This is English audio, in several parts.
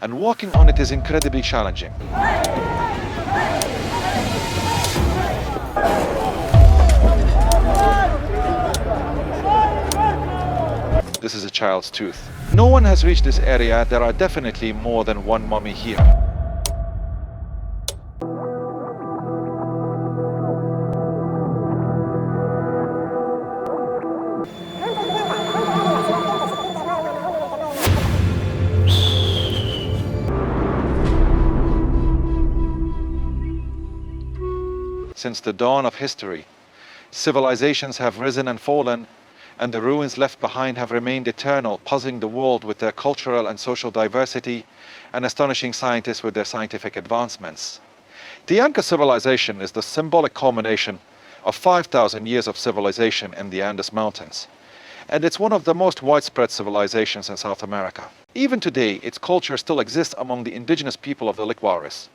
and walking on it is incredibly challenging. This is a child's tooth. No one has reached this area. There are definitely more than one mummy here. Since the dawn of history, civilizations have risen and fallen, and the ruins left behind have remained eternal, puzzling the world with their cultural and social diversity and astonishing scientists with their scientific advancements. The INCA civilization is the symbolic culmination of 5,000 years of civilization in the Andes Mountains, and it's one of the most widespread civilizations in South America. Even today, its culture still exists among the indigenous people of the Lickwaris.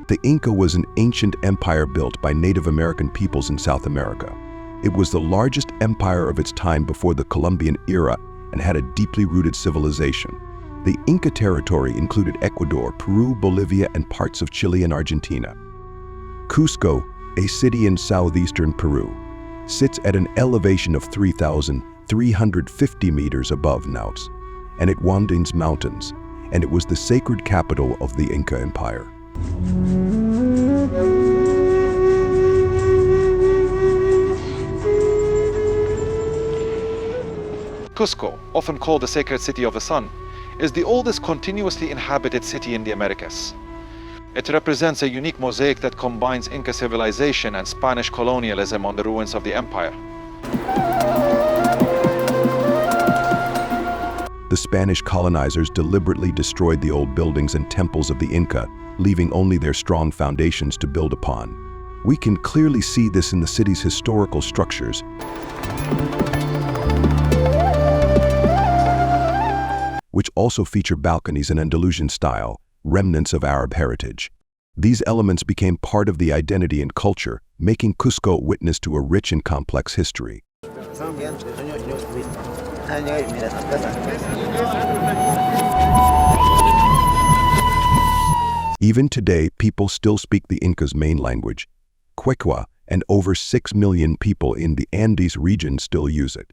The Inca was an ancient empire built by Native American peoples in South America. It was the largest empire of its time before the Columbian era and had a deeply rooted civilization. The Inca territory included Ecuador, Peru, Bolivia, and parts of Chile and Argentina. Cusco, a city in southeastern Peru, sits at an elevation of 3,350 meters above Nautz, and it Andes Mountains, and it was the sacred capital of the Inca Empire. Cusco, often called the sacred city of the sun, is the oldest continuously inhabited city in the Americas. It represents a unique mosaic that combines Inca civilization and Spanish colonialism on the ruins of the empire. The Spanish colonizers deliberately destroyed the old buildings and temples of the Inca, leaving only their strong foundations to build upon. We can clearly see this in the city's historical structures, which also feature balconies in Andalusian style, remnants of Arab heritage. These elements became part of the identity and culture, making Cusco witness to a rich and complex history. Even today, people still speak the Inca's main language, Quechua, and over 6 million people in the Andes region still use it.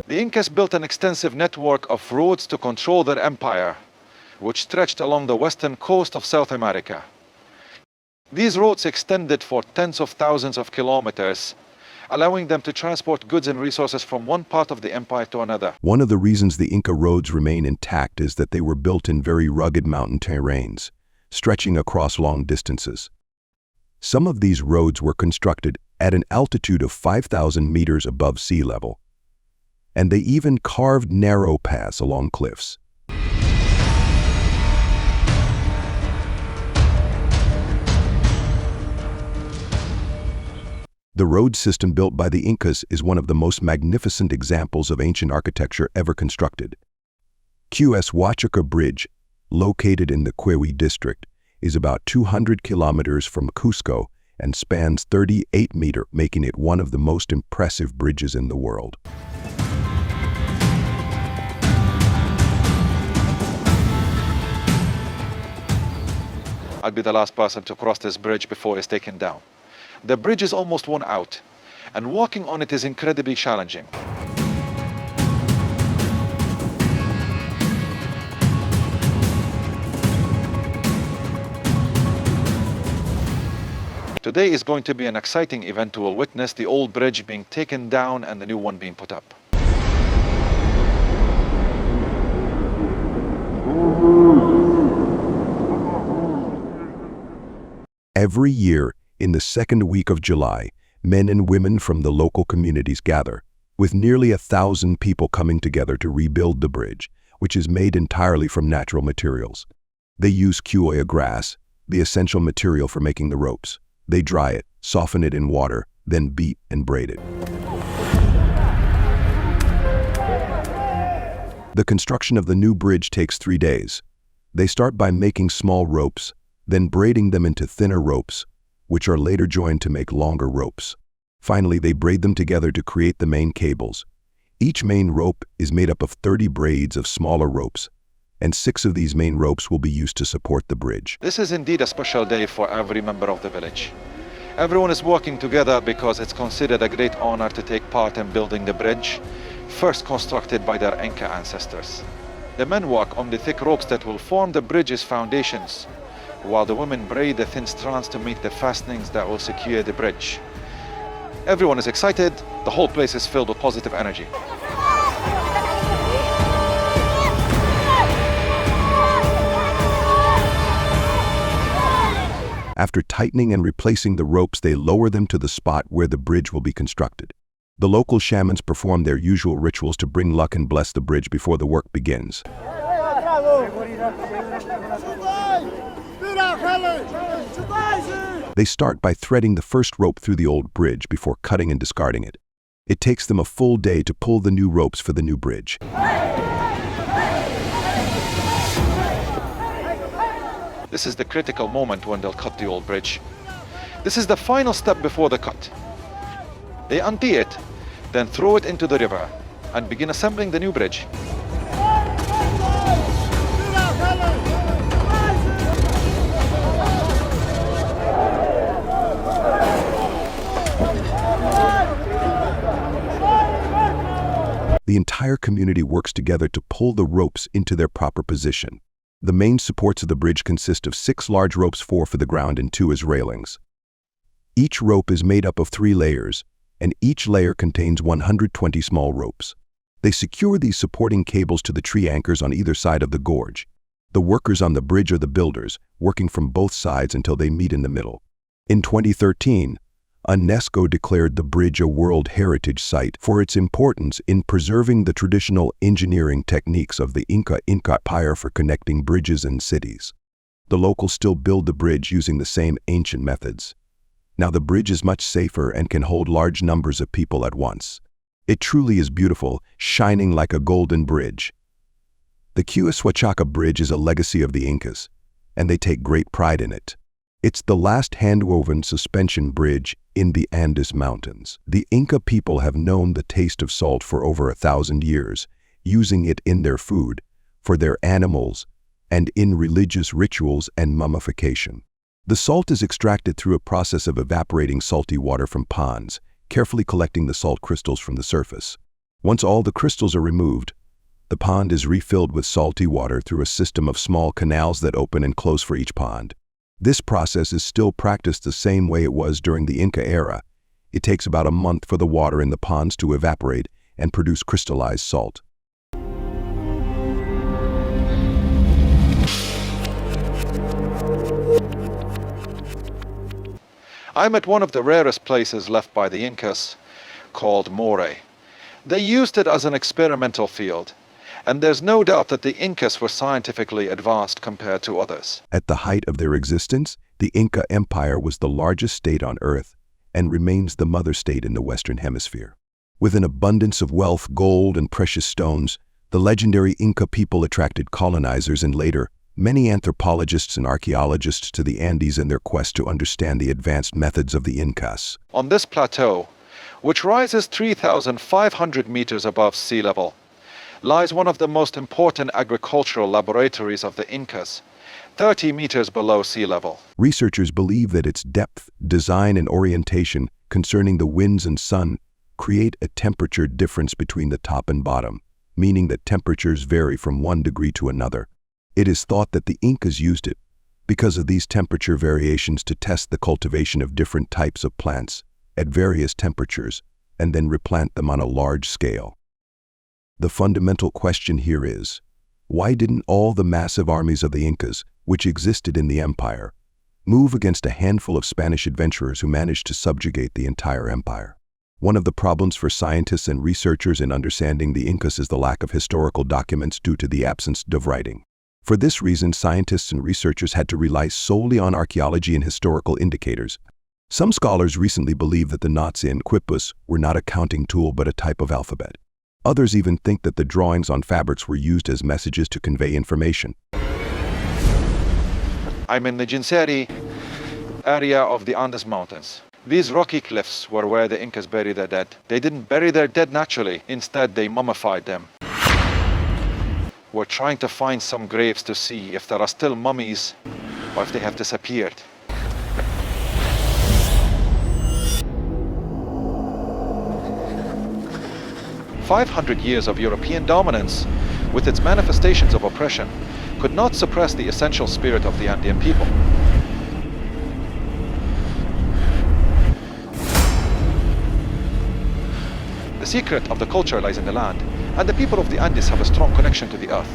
The Incas built an extensive network of roads to control their empire, which stretched along the western coast of South America. These roads extended for tens of thousands of kilometers, allowing them to transport goods and resources from one part of the empire to another. One of the reasons the Inca roads remain intact is that they were built in very rugged mountain terrains, stretching across long distances. Some of these roads were constructed at an altitude of 5,000 meters above sea level, and they even carved narrow paths along cliffs. The road system built by the Incas is one of the most magnificent examples of ancient architecture ever constructed. Huachuca Bridge, located in the Quewi district, is about 200 kilometers from Cusco and spans 38 meters, making it one of the most impressive bridges in the world. I'll be the last person to cross this bridge before it's taken down. The bridge is almost worn out, and walking on it is incredibly challenging. Today is going to be an exciting event. We will witness the old bridge being taken down and the new one being put up. Every year, in the second week of July, men and women from the local communities gather, with nearly 1,000 people coming together to rebuild the bridge, which is made entirely from natural materials. They use quioya grass, the essential material for making the ropes. They dry it, soften it in water, then beat and braided. The construction of the new bridge takes 3 days. They start by making small ropes, then braiding them into thinner ropes, which are later joined to make longer ropes. Finally, they braid them together to create the main cables. Each main rope is made up of 30 braids of smaller ropes, and 6 of these main ropes will be used to support the bridge. This is indeed a special day for every member of the village. Everyone is working together because it's considered a great honor to take part in building the bridge, first constructed by their INCA ancestors. The men work on the thick ropes that will form the bridge's foundations, while the women braid the thin strands to make the fastenings that will secure the bridge. Everyone is excited, the whole place is filled with positive energy. After tightening and replacing the ropes, they lower them to the spot where the bridge will be constructed. The local shamans perform their usual rituals to bring luck and bless the bridge before the work begins. They start by threading the first rope through the old bridge before cutting and discarding it. It takes them a full day to pull the new ropes for the new bridge. This is the critical moment when they'll cut the old bridge. This is the final step before the cut. They untee it, then throw it into the river and begin assembling the new bridge. The entire community works together to pull the ropes into their proper position. The main supports of the bridge consist of 6 large ropes, 4 for the ground and 2 as railings. Each rope is made up of 3 layers, and each layer contains 120 small ropes. They secure these supporting cables to the tree anchors on either side of the gorge. The workers on the bridge are the builders, working from both sides until they meet in the middle. In 2013, UNESCO declared the bridge a World Heritage Site for its importance in preserving the traditional engineering techniques of the INCA Empire for connecting bridges and cities. The locals still build the bridge using the same ancient methods. Now the bridge is much safer and can hold large numbers of people at once. It truly is beautiful, shining like a golden bridge. The Capacocha Bridge is a legacy of the Incas, and they take great pride in it. It's the last hand-woven suspension bridge in the Andes Mountains. The Inca people have known the taste of salt for over 1,000 years, using it in their food, for their animals, and in religious rituals and mummification. The salt is extracted through a process of evaporating salty water from ponds, carefully collecting the salt crystals from the surface. Once all the crystals are removed, the pond is refilled with salty water through a system of small canals that open and close for each pond. This process is still practiced the same way it was during the Inca era. It takes about a month for the water in the ponds to evaporate and produce crystallized salt. I'm at one of the rarest places left by the Incas, called Moray. They used it as an experimental field, and there's no doubt that the Incas were scientifically advanced compared to others. At the height of their existence, the Inca Empire was the largest state on Earth and remains the mother state in the Western Hemisphere. With an abundance of wealth, gold, and precious stones, the legendary Inca people attracted colonizers and later, many anthropologists and archaeologists to the Andes in their quest to understand the advanced methods of the Incas. On this plateau, which rises 3,500 meters above sea level, lies one of the most important agricultural laboratories of the Incas, 30 meters below sea level. Researchers believe that its depth, design, and orientation concerning the winds and sun create a temperature difference between the top and bottom, meaning that temperatures vary from 1 degree to another. It is thought that the Incas used it because of these temperature variations to test the cultivation of different types of plants at various temperatures and then replant them on a large scale. The fundamental question here is, why didn't all the massive armies of the Incas, which existed in the empire, move against a handful of Spanish adventurers who managed to subjugate the entire empire? One of the problems for scientists and researchers in understanding the Incas is the lack of historical documents due to the absence of writing. For this reason, scientists and researchers had to rely solely on archaeology and historical indicators. Some scholars recently believe that the knots in quipus were not a counting tool but a type of alphabet. Others even think that the drawings on fabrics were used as messages to convey information. I'm in the Jinseri area of the Andes Mountains. These rocky cliffs were where the Incas buried their dead. They didn't bury their dead naturally. Instead, they mummified them. We're trying to find some graves to see if there are still mummies or if they have disappeared. "500 years of European dominance, with its manifestations of oppression, could not suppress the essential spirit of the Andean people. The secret of the culture lies in the land, and the people of the Andes have a strong connection to the earth.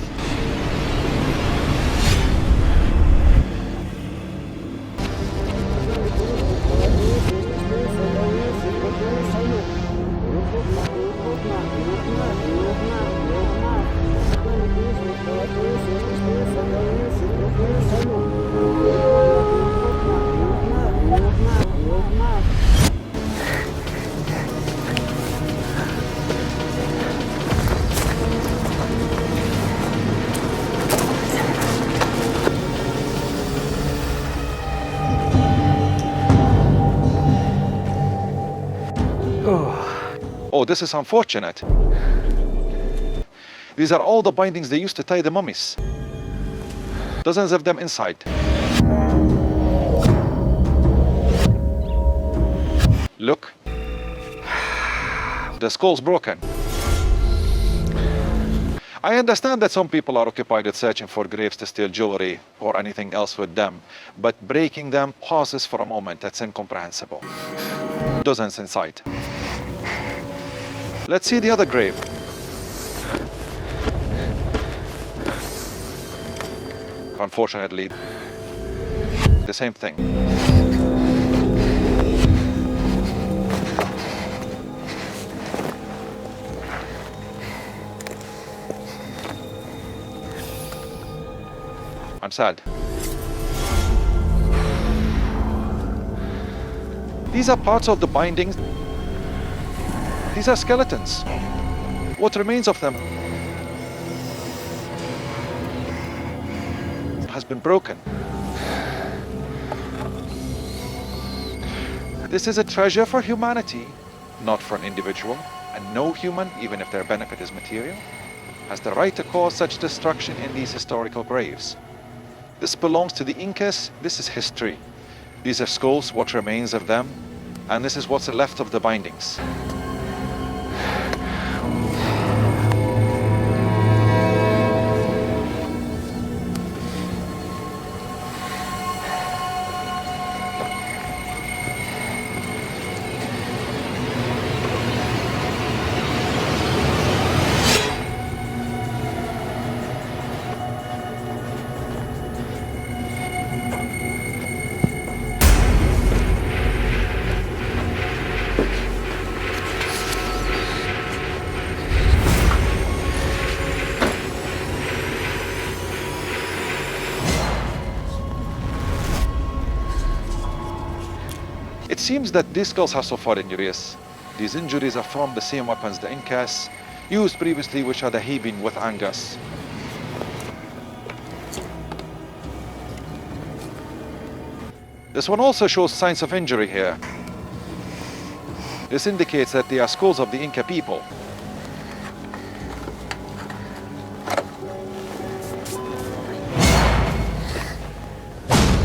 Oh, this is unfortunate. These are all the bindings they used to tie the mummies. Dozens of them inside. Look. The skull's broken. I understand that some people are occupied with searching for graves to steal jewelry or anything else with them, but breaking them pauses for a moment. That's incomprehensible. Dozens inside. Let's see the other grave. Unfortunately, the same thing. I'm sad. These are parts of the bindings. These are skeletons. What remains of them has been broken. This is a treasure for humanity, not for an individual, and no human, even if their benefit is material, has the right to cause such destruction in these historical graves. This belongs to the Incas. This is history. These are skulls, what remains of them, and this is what's left of the bindings. It seems that these skulls have suffered injuries. These injuries are from the same weapons the Incas used previously, which are the Hebin with Angas. This one also shows signs of injury here. This indicates that they are skulls of the Inca people.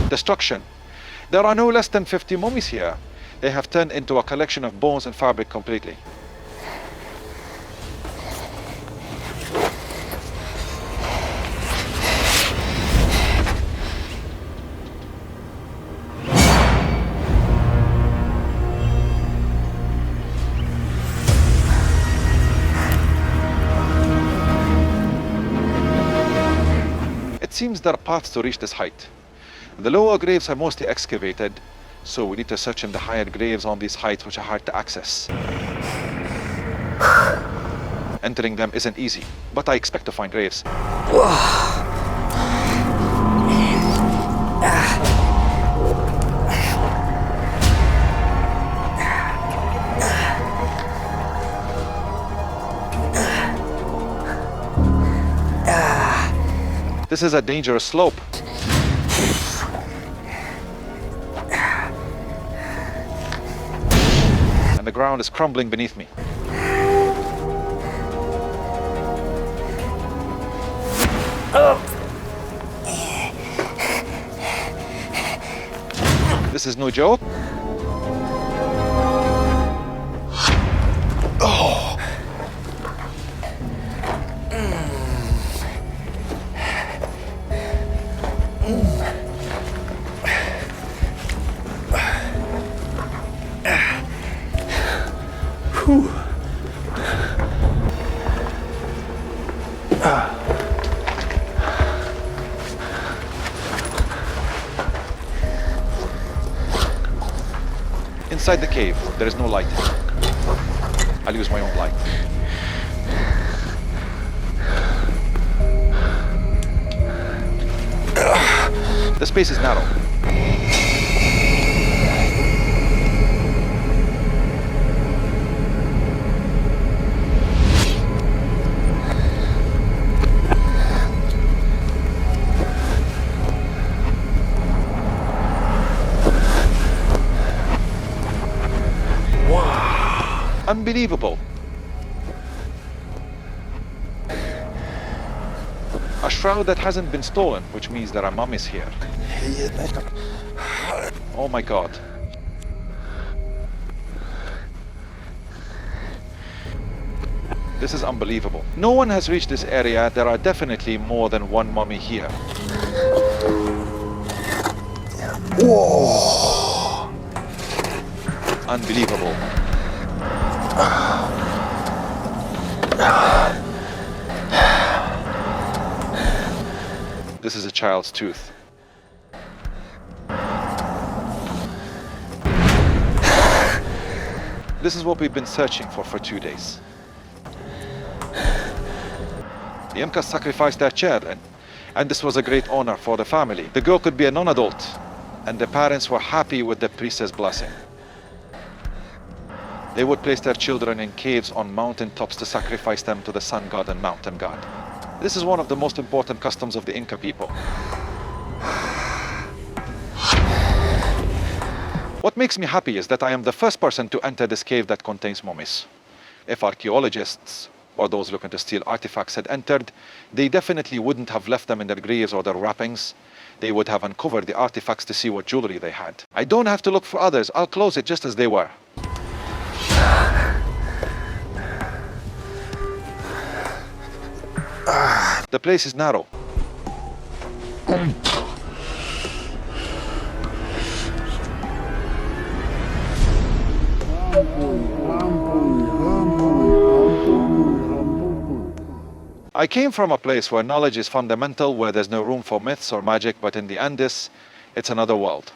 Destruction. There are no less than 50 mummies here. They have turned into a collection of bones and fabric completely. It seems there are paths to reach this height. The lower graves are mostly excavated, so we need to search in the higher graves on these heights, which are hard to access. Entering them isn't easy, but I expect to find graves. This is a dangerous slope. And the ground is crumbling beneath me. This is no joke. Inside the cave, there is no light. I'll use my own light. The space is narrow. Unbelievable. A shroud that hasn't been stolen, which means there are mummies here. Oh my God. This is unbelievable. No one has reached this area. There are definitely more than one mummy here. Whoa! Unbelievable. This is a child's tooth. This is what we've been searching for 2 days. The Incas sacrificed their child, and this was a great honor for the family. The girl could be a non-adult, and the parents were happy with the priestess' blessing. They would place their children in caves on mountain tops to sacrifice them to the sun god and mountain god. This is one of the most important customs of the Inca people. What makes me happy is that I am the first person to enter this cave that contains mummies. If archaeologists or those looking to steal artifacts had entered, they definitely wouldn't have left them in their graves or their wrappings. They would have uncovered the artifacts to see what jewelry they had. I don't have to look for others. I'll close it just as they were. The place is narrow. I came from a place where knowledge is fundamental, where there's no room for myths or magic, but in the Andes, it's another world.